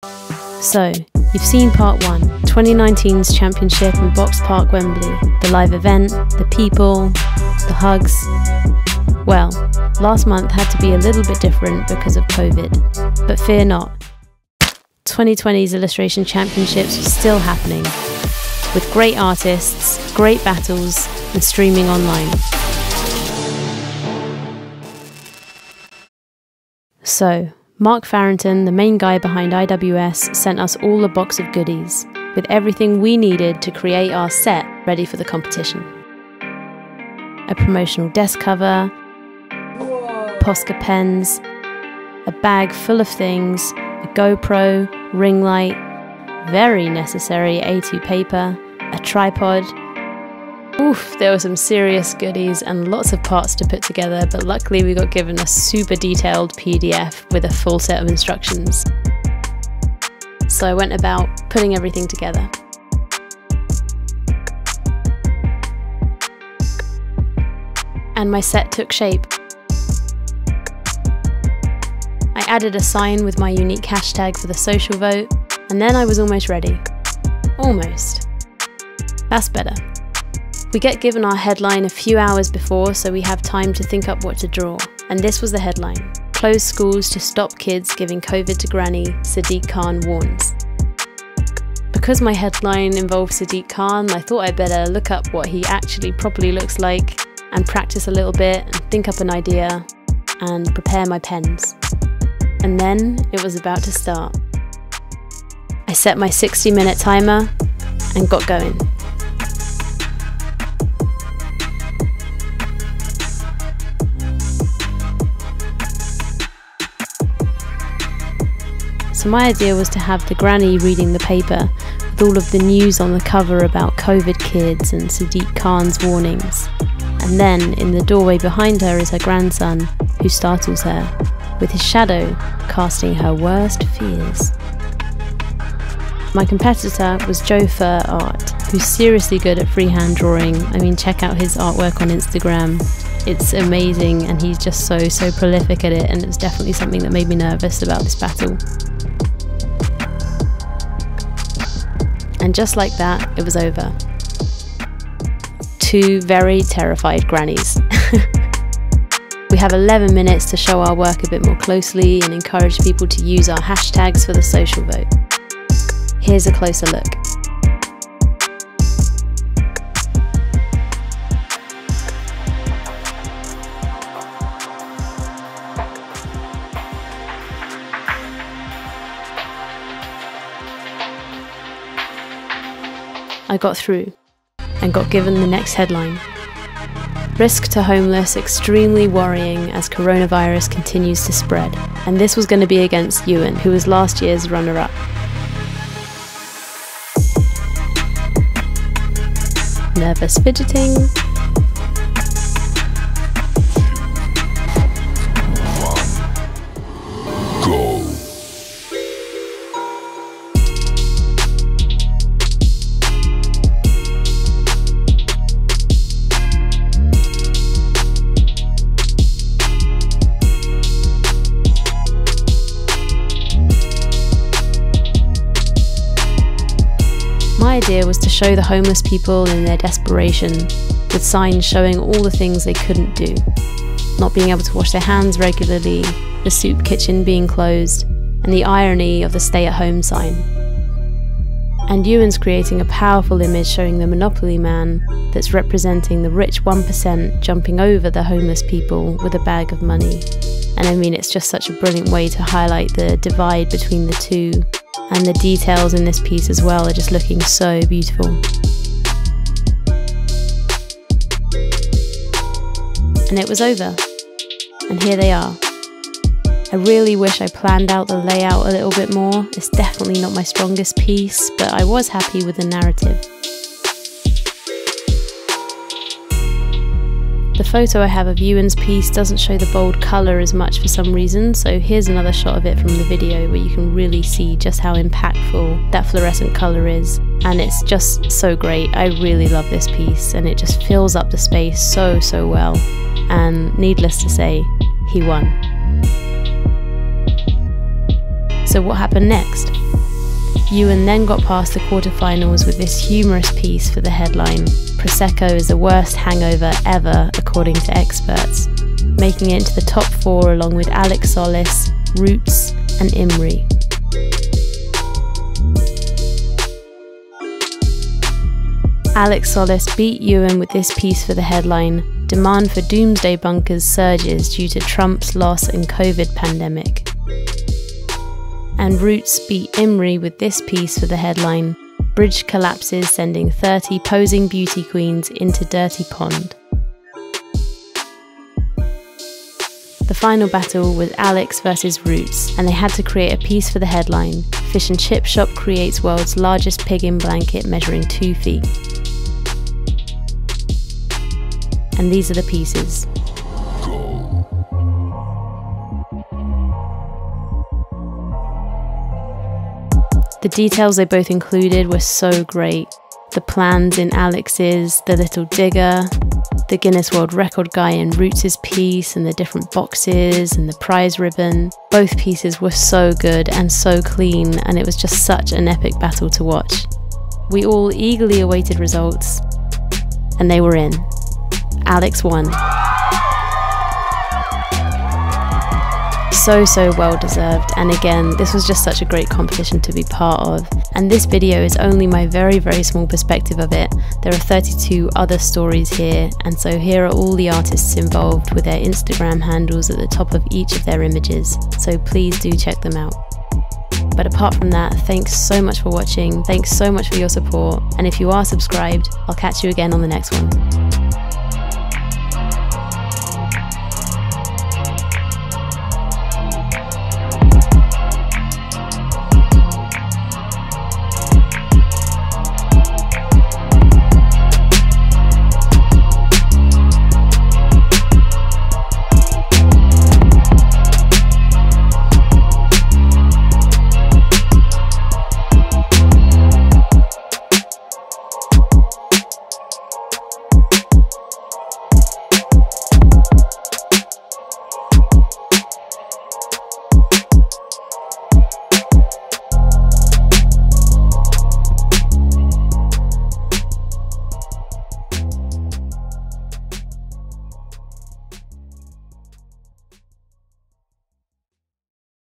So, you've seen part 1, 2019's championship in Box Park Wembley, the live event, the people, the hugs. Well, last month had to be a little bit different because of COVID, but fear not. 2020's Illustration Championships are still happening, with great artists, great battles, and streaming online. So, Mark Farrington, the main guy behind IWS, sent us all a box of goodies, with everything we needed to create our set ready for the competition. A promotional desk cover, Posca pens, a bag full of things, a GoPro, ring light, very necessary A2 paper, a tripod. Oof, there were some serious goodies and lots of parts to put together, but luckily we got given a super detailed PDF with a full set of instructions. So I went about putting everything together. And my set took shape. I added a sign with my unique hashtag for the social vote, and then I was almost ready. Almost. That's better. We get given our headline a few hours before, so we have time to think up what to draw. And this was the headline: Close schools to stop kids giving COVID to granny, Sadiq Khan warns. Because my headline involves Sadiq Khan, I thought I'd better look up what he actually properly looks like and practice a little bit and think up an idea and prepare my pens. And then it was about to start. I set my 60-minute timer and got going. So my idea was to have the granny reading the paper with all of the news on the cover about COVID kids and Sadiq Khan's warnings. And then in the doorway behind her is her grandson, who startles her, with his shadow casting her worst fears. My competitor was Joe Fur Art, who's seriously good at freehand drawing. I mean, check out his artwork on Instagram. It's amazing, and he's just so prolific at it, and it's definitely something that made me nervous about this battle. And just like that, it was over. 2 very terrified grannies. We have 11 minutes to show our work a bit more closely and encourage people to use our hashtags for the social vote. Here's a closer look. I got through and got given the next headline. Risk to homeless extremely worrying as coronavirus continues to spread. And this was going to be against Ewan, who was last year's runner-up. Nervous fidgeting. Go. My idea was to show the homeless people in their desperation, with signs showing all the things they couldn't do. Not being able to wash their hands regularly, the soup kitchen being closed, and the irony of the stay-at-home sign. And Ewan's creating a powerful image showing the Monopoly man that's representing the rich 1% jumping over the homeless people with a bag of money. And I mean, it's just such a brilliant way to highlight the divide between the two. And the details in this piece as well are just looking so beautiful. And it was over. And here they are. I really wish I planned out the layout a little bit more. It's definitely not my strongest piece, but I was happy with the narrative. The photo I have of Ewan's piece doesn't show the bold colour as much for some reason, so here's another shot of it from the video where you can really see just how impactful that fluorescent colour is. And it's just so great. I really love this piece, and it just fills up the space so well. And needless to say, he won. So So what happened next? Ewan then got past the quarterfinals with this humorous piece for the headline, "Prosecco is the worst hangover ever according to experts," making it into the top 4 along with Alex Solis, Roots and Imri. Alex Solis beat Ewan with this piece for the headline, "Demand for doomsday bunkers surges due to Trump's loss and COVID pandemic." And Roots beat Imri with this piece for the headline, "Bridge collapses sending 30 posing beauty queens into dirty pond." The final battle was Alex versus Roots, and they had to create a piece for the headline, "Fish and Chip Shop creates world's largest pig-in blanket measuring 2 feet." And these are the pieces. The details they both included were so great. The plans in Alex's, the little digger, the Guinness World Record guy in Roots' piece, and the different boxes and the prize ribbon. Both pieces were so good and so clean, and it was just such an epic battle to watch. We all eagerly awaited results, and they were in. Alex won. So well deserved, and again, this was just such a great competition to be part of. And this video is only my very small perspective of it. There are 32 other stories here, and so here are all the artists involved with their Instagram handles at the top of each of their images, so please do check them out. But apart from that, thanks so much for watching, thanks so much for your support, and if you are subscribed, I'll catch you again on the next one.